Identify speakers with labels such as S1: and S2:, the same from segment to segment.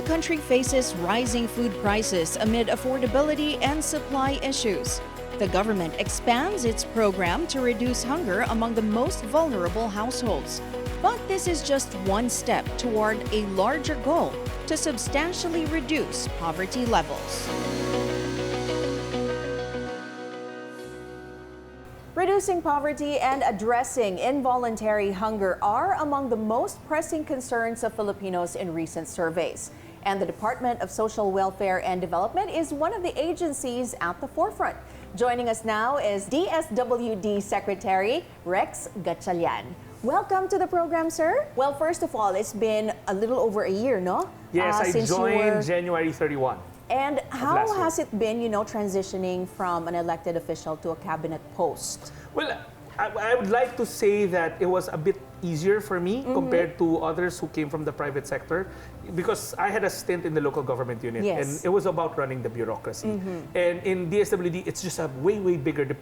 S1: country faces rising food prices amid affordability and supply issues. The government expands its program to reduce hunger among the most vulnerable households. But this is just one step toward a larger goal to substantially reduce poverty levels.
S2: Reducing poverty and addressing involuntary hunger are among the most pressing concerns of Filipinos in recent surveys. And the Department of Social Welfare and Development is one of the agencies at the forefront. Joining us now is DSWD Secretary Rex Gatchalian. Welcome to the program, sir. Well, first of all, it's been a little over a year, no?
S3: Yes, I joined January 31.
S2: And how has it been, transitioning from an elected official to a cabinet post?
S3: Well, I would like to say that it was a bit easier for me compared to others who came from the private sector, because I had a stint in the local government unit, and it was about running the bureaucracy. And in DSWD, it's just a way bigger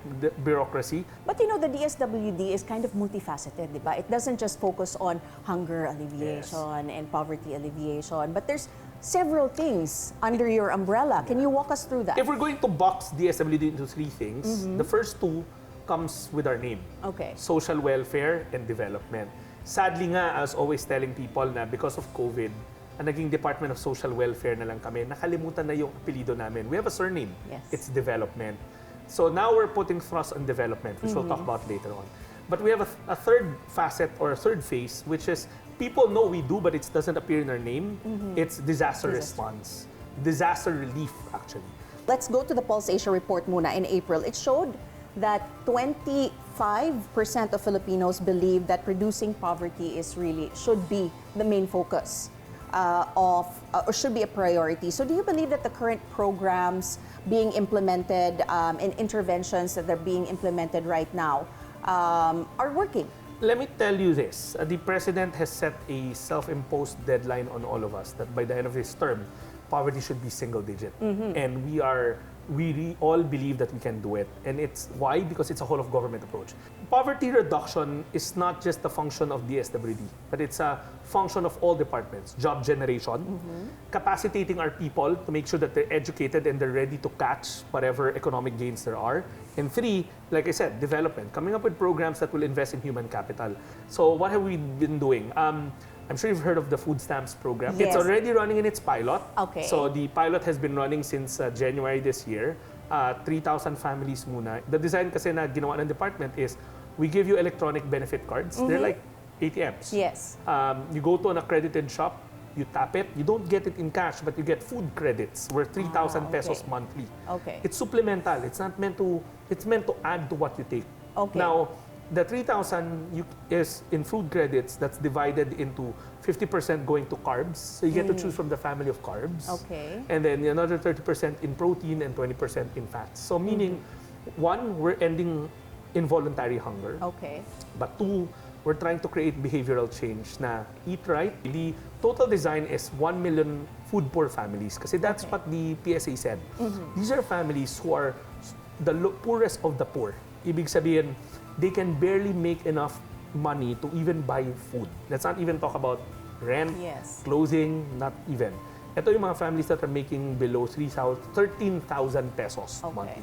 S3: bureaucracy.
S2: But the DSWD is kind of multifaceted, diba? It doesn't just focus on hunger alleviation and poverty alleviation, but there's several things under your umbrella. Can you walk us through that?
S3: If we're going to box DSWD into three things, the first two comes with our name.
S2: Okay.
S3: Social welfare and development. Sadly nga, I was always telling people na because of COVID, ang naging Department of Social Welfare na lang kami, nakalimutan na yung apelido namin. We have a surname.
S2: Yes.
S3: It's development. So now we're putting thrust on development, which we'll talk about later on. But we have a third facet or a third phase, which is people know we do, but it doesn't appear in our name. It's disaster response. Disaster relief, actually.
S2: Let's go to the Pulse Asia report muna in April. It showed that 25% of Filipinos believe that reducing poverty should be the main focus or should be a priority. So do you believe that the current programs being implemented and interventions that are being implemented right now are working?
S3: Let me tell you this. The President has set a self-imposed deadline on all of us that by the end of this term, poverty should be single digit. And we all believe that we can do it. And it's why? Because it's a whole of government approach. Poverty reduction is not just a function of DSWD, but it's a function of all departments. Job generation, capacitating our people to make sure that they're educated and they're ready to catch whatever economic gains there are. And three, like I said, development, coming up with programs that will invest in human capital. So what have we been doing? I'm sure you've heard of the food stamps program.
S2: Yes.
S3: It's already running in its pilot.
S2: Okay.
S3: So the pilot has been running since January this year. 3,000 families muna. The design kasi na ginawa ng department is we give you electronic benefit cards. They're like ATMs.
S2: Yes.
S3: You go to an accredited shop, you tap it. You don't get it in cash, but you get food credits worth 3,000 pesos monthly.
S2: Okay.
S3: It's supplemental. It's not meant to. It's meant to add to what you take.
S2: Okay.
S3: Now, the 3,000 is in food credits that's divided into 50% going to carbs. So you get to choose from the family of carbs.
S2: Okay.
S3: And then another 30% in protein and 20% in fats. So meaning, one, we're ending involuntary hunger.
S2: Okay.
S3: But two, we're trying to create behavioral change na eat right. The total design is 1 million food poor families. Kasi that's what the PSA said. These are families who are the poorest of the poor. Ibig sabihin, they can barely make enough money to even buy food. Let's not even talk about rent, clothing, not even. Ito yung mga families that are making below 13,000 pesos monthly.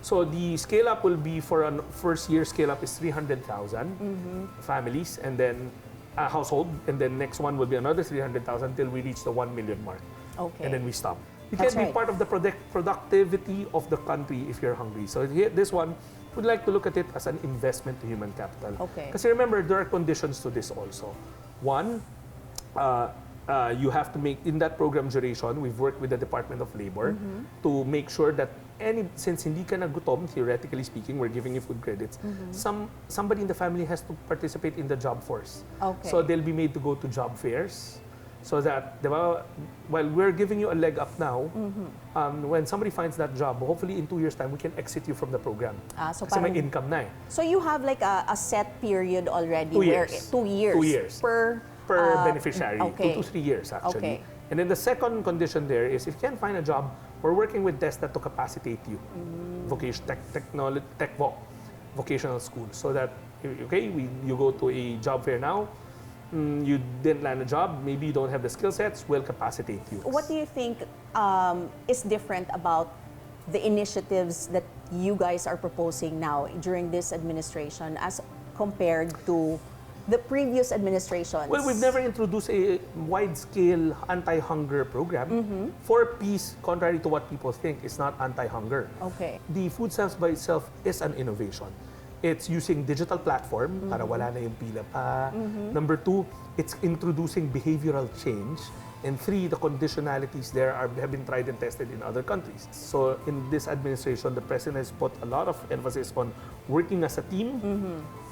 S3: So the scale up will be for a first year scale up is 300,000 families and then a household, and then next one will be another 300,000 till we reach the 1 million mark.
S2: Okay.
S3: And then we stop. You can be part of the productivity of the country if you're hungry. So here, this one, would like to look at it as an investment to human capital.
S2: Okay.
S3: Because remember, there are conditions to this also. One, you have to make, in that program duration, we've worked with the Department of Labor to make sure that since hindi ka nagutom, theoretically speaking, we're giving you food credits, somebody in the family has to participate in the job force.
S2: Okay.
S3: So they'll be made to go to job fairs. So that, diba, while we're giving you a leg up now, when somebody finds that job, hopefully in 2 years' time, we can exit you from the program.
S2: So
S3: kasi may income na eh.
S2: So you have like a set period already?
S3: 2 years.
S2: 2 years.
S3: 2 years.
S2: Per
S3: beneficiary.
S2: Okay.
S3: 2 to 3 years, actually.
S2: Okay.
S3: And then the second condition there is if you can't find a job, we're working with TESDA to capacitate you. Vocational school. So that, okay, you go to a job fair now, you didn't land a job, maybe you don't have the skill sets, we'll capacitate you.
S2: What do you think is different about the initiatives that you guys are proposing now during this administration as compared to the previous administrations?
S3: Well, we've never introduced a wide-scale anti-hunger program. 4Ps, contrary to what people think, is not anti-hunger.
S2: Okay.
S3: The food stamps by itself is an innovation. It's using digital platform para wala na yung pila pa. Number 2, it's introducing behavioral change. And 3, the conditionalities there have been tried and tested in other countries. So in this administration, the president has put a lot of emphasis on working as a team,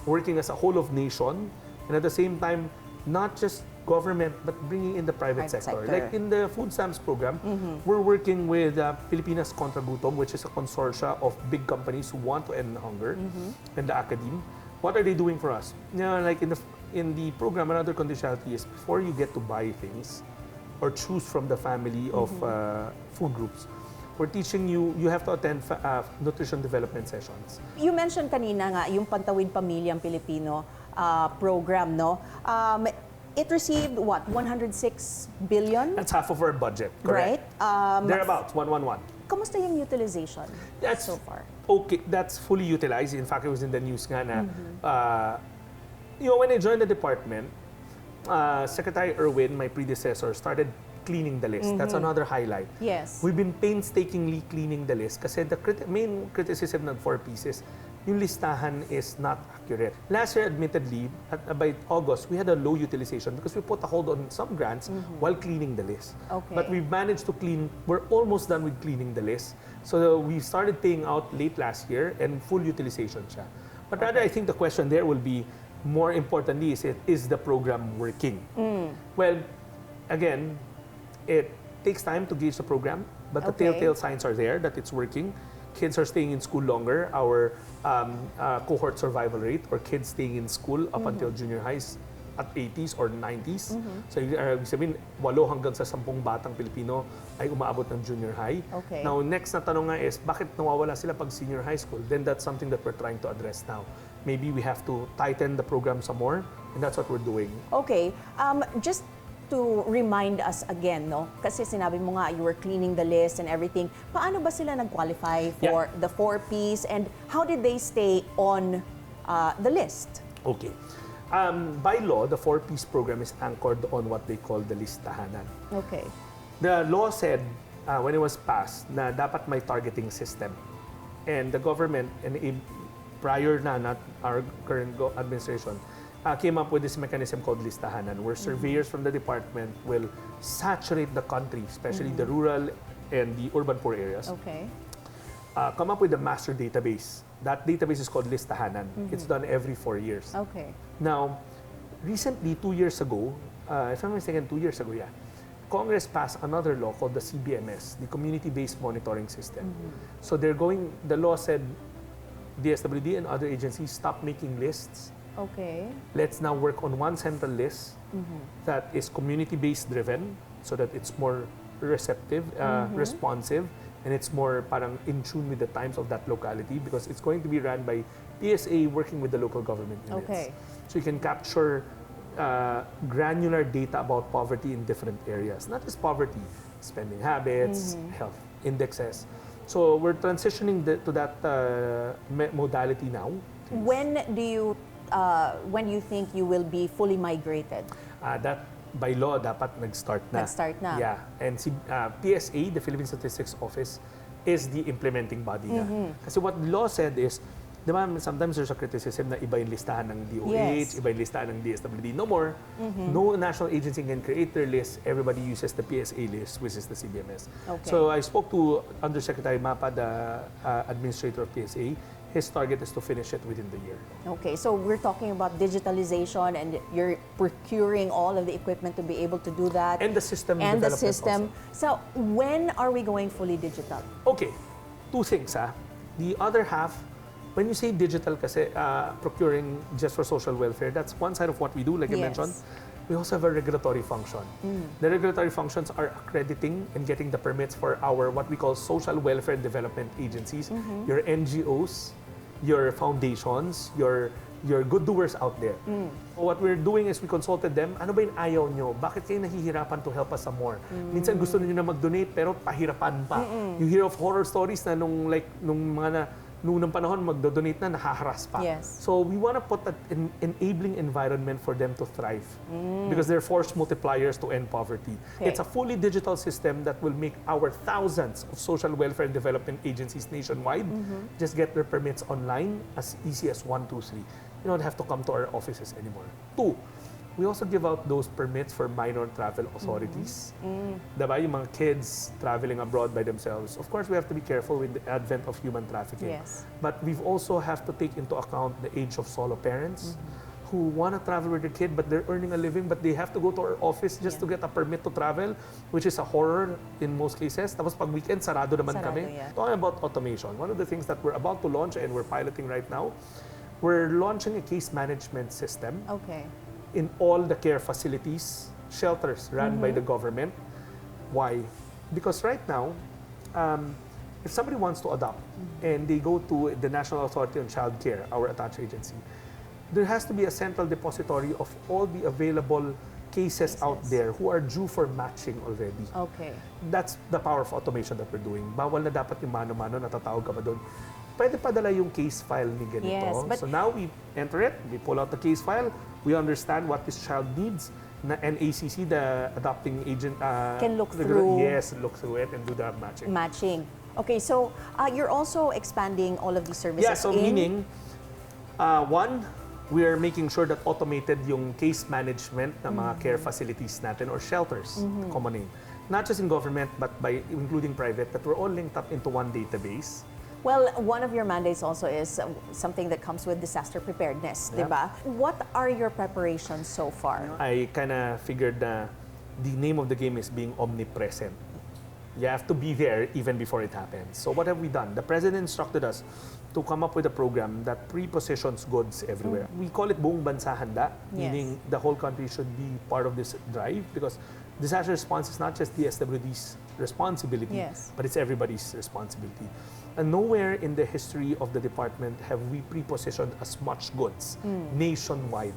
S3: working as a whole of nation, and at the same time, not just government, but bringing in the private sector. Like in the food stamps program, we're working with Pilipinas Contra Gutom, which is a consortia of big companies who want to end hunger, and the academe. What are they doing for us? You know, like in the program, another conditionality is before you get to buy things or choose from the family of food groups, we're teaching you, you have to attend nutrition development sessions.
S2: You mentioned kanina nga yung Pantawid Pamilyang Pilipino program, no? It received what, 106 billion?
S3: That's half of our budget, correct?
S2: Right?
S3: Thereabouts, 111.
S2: Kamusta yung utilization so far?
S3: Okay, that's fully utilized. In fact, it was in the news nga na, you know, when I joined the department, Secretary Erwin, my predecessor, started cleaning the list. That's another highlight.
S2: Yes.
S3: We've been painstakingly cleaning the list kasi the main criticism ng 4 pieces, yung listahan is not accurate. Last year, admittedly, by August, we had a low utilization because we put a hold on some grants while cleaning the list.
S2: Okay.
S3: But we've managed to clean, we're almost done with cleaning the list. So we started paying out late last year and full utilization siya. But rather, I think the question there will be, more importantly, is the program working? Well, again, it takes time to gauge the program, but the telltale signs are there that it's working. Kids are staying in school longer. Our cohort survival rate, or kids staying in school up until junior highs at 80s or 90s. So, ibig sabihin, 8 hanggang sa 10 batang Pilipino ay umaabot ng junior high.
S2: Okay.
S3: Now, next na tanong nga is, bakit nawawala sila pag senior high school? Then that's something that we're trying to address now. Maybe we have to tighten the program some more, and that's what we're doing.
S2: Okay. Just to remind us again, no? Kasi sinabi mo nga, you were cleaning the list and everything. Paano ba sila nag-qualify for the 4 Ps, and how did they stay on the list?
S3: Okay. By law, the 4 Ps program is anchored on what they call the Listahanan.
S2: Okay.
S3: The law said, when it was passed, na dapat may targeting system. And the government, and prior na, not our current administration, came up with this mechanism called Listahanan, where surveyors from the department will saturate the country, especially the rural and the urban poor areas.
S2: Okay.
S3: Come up with a master database. That database is called Listahanan. It's done every 4 years.
S2: Okay.
S3: Now, recently, 2 years ago, if I'm not mistaken, 2 years ago, Congress passed another law called the CBMS, the Community-Based Monitoring System. So the law said, DSWD and other agencies stop making lists.
S2: Okay.
S3: Let's now work on one central list that is community-based driven, so that it's more receptive, responsive, and it's more parang in tune with the times of that locality, because it's going to be run by PSA working with the local government units.
S2: Okay.
S3: So you can capture granular data about poverty in different areas, not just poverty, spending habits, health indexes. So we're transitioning to that modality now.
S2: When do you think you will be fully migrated?
S3: That by law dapat nag-start na.
S2: Nag-start na.
S3: Yeah. And PSA, the Philippine Statistics Office, is the implementing body na. Kasi what law said is, di ba, sometimes there's a criticism na iba yung listahan ng DOH, iba yung listahan ng DSWD. No more. No national agency can create their list. Everybody uses the PSA list, which is the CBMS.
S2: Okay.
S3: So I spoke to Undersecretary Mapa, the administrator of PSA. His target is to finish it within the year.
S2: Okay, so we're talking about digitalization, and you're procuring all of the equipment to be able to do that.
S3: And the system
S2: And the
S3: development
S2: system.
S3: also.
S2: So when are we going fully digital?
S3: Okay, 2 things. The other half, when you say digital kasi, procuring just for social welfare, that's one side of what we do, like I mentioned. We also have a regulatory function. The regulatory functions are accrediting and getting the permits for our, what we call social welfare development agencies, your NGOs, your foundations, your your good doers out there. So what we're doing is we consulted them, ano ba yung ayaw nyo? Bakit kayo nahihirapan to help us some more? Minsan gusto niyo na mag-donate pero pahirapan pa. You hear of horror stories na nung panahon magdo-donate na nahaharas pa.
S2: Yes.
S3: So we want to put an enabling environment for them to thrive because they're force multipliers to end poverty.
S2: Okay.
S3: It's a fully digital system that will make our thousands of social welfare and development agencies nationwide just get their permits online as easy as 1, 2, 3. You don't have to come to our offices anymore. 2, we also give out those permits for minor travel authorities. Diba? Yung mga kids traveling abroad by themselves. Of course, we have to be careful with the advent of human trafficking.
S2: Yes.
S3: But we've also have to take into account the age of solo parents who want to travel with their kid, but they're earning a living, but they have to go to our office just to get a permit to travel, which is a horror in most cases. Tapos pag weekend, sarado naman kami.
S2: Yeah.
S3: Talking about automation, one of the things that we're about to launch and we're piloting right now, we're launching a case management system
S2: Okay.
S3: in all the care facilities, shelters run by the government. Why? Because right now, if somebody wants to adopt and they go to the National Authority on Child Care, our attached agency, there has to be a central depository of all the available cases out there who are due for matching already.
S2: Okay.
S3: That's the power of automation that we're doing. Bawal na dapat yung mano-mano, natatawag ka ba doon? Pwede padala yung case file ni ganito.
S2: Yes, but
S3: so now we enter it, we pull out the case file, we understand what this child needs, na NACC, the adopting agent,
S2: Can look through.
S3: Yes, look through it and do the matching.
S2: Matching. Okay, so you're also expanding all of these services.
S3: Yeah, so meaning, one, we are making sure that automated yung case management ng mga care facilities natin or shelters, common name. Not just in government, but by including private, that we're all linked up into one database.
S2: Well, one of your mandates also is something that comes with disaster preparedness,
S3: Yeah.
S2: diba? What are your preparations so far?
S3: I kind of figured na the name of the game is being omnipresent. You have to be there even before it happens. So what have we done? The President instructed us to come up with a program that pre-positions goods everywhere. We call it buong bansa handa, meaning the whole country should be part of this drive because disaster response is not just DSWD's responsibility, but it's everybody's responsibility. And nowhere in the history of the department have we pre-positioned as much goods nationwide.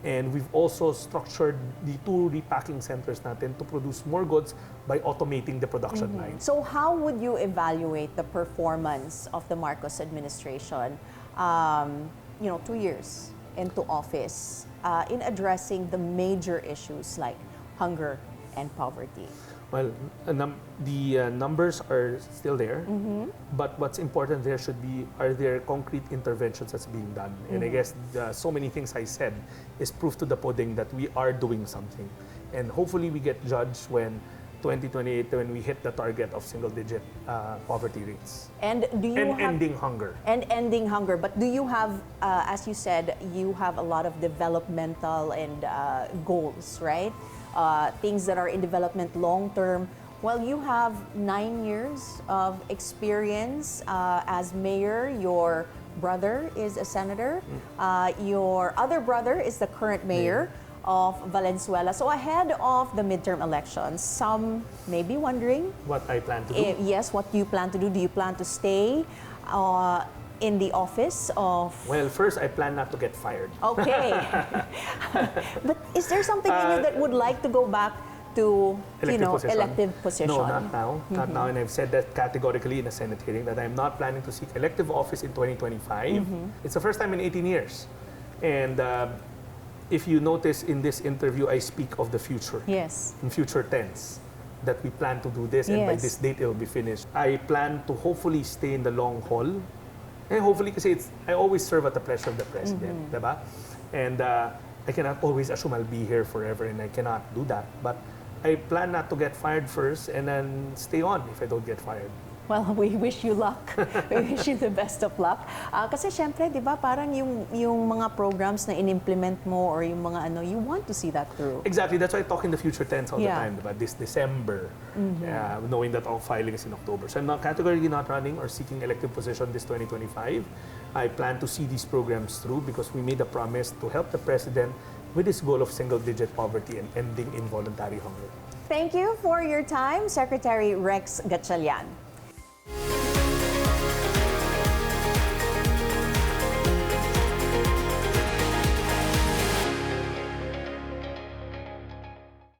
S3: And we've also structured the 2 repacking centers natin to produce more goods by automating the production line.
S2: So how would you evaluate the performance of the Marcos administration, 2 years into office, in addressing the major issues like hunger and poverty?
S3: Well, the numbers are still there, but what's important there should be, are there concrete interventions that's being done? And I guess so many things I said is proof to the pudding that we are doing something. And hopefully we get judged when 2028, when we hit the target of single-digit poverty rates.
S2: And do you have,
S3: ending hunger.
S2: And ending hunger. But do you have, as you said, you have a lot of developmental and goals, right? Things that are in development long term. Well, you have 9 years of experience as mayor. Your brother is a senator. Your other brother is the current mayor of Valenzuela. So ahead of the midterm elections, some may be wondering
S3: what I plan to do.
S2: Yes, what do you plan to do? Do you plan to stay in the office of...
S3: Well, first, I plan not to get fired.
S2: Okay. But is there something in you that would like to go back to, elective position?
S3: No, not now. Not now. And I've said that categorically in a Senate hearing that I'm not planning to seek elective office in 2025. It's the first time in 18 years. And if you notice in this interview, I speak of the future.
S2: Yes.
S3: In future tense. That we plan to do this and by this date it will be finished. I plan to hopefully stay in the long haul. And hopefully, kasi I always serve at the pleasure of the president, diba? And I cannot always assume I'll be here forever, and I cannot do that. But I plan not to get fired first, and then stay on if I don't get fired.
S2: Well, we wish you luck. We wish you the best of luck. Kasi syempre, di ba, parang yung mga programs na in-implement mo or yung mga you want to see that through.
S3: Exactly. That's why I talk in the future tense all the time, diba? This December, knowing that our filing is in October. So I'm not categorically not running or seeking elective position this 2025. I plan to see these programs through because we made a promise to help the president with his goal of single-digit poverty and ending involuntary hunger.
S2: Thank you for your time, Secretary Rex Gatchalian.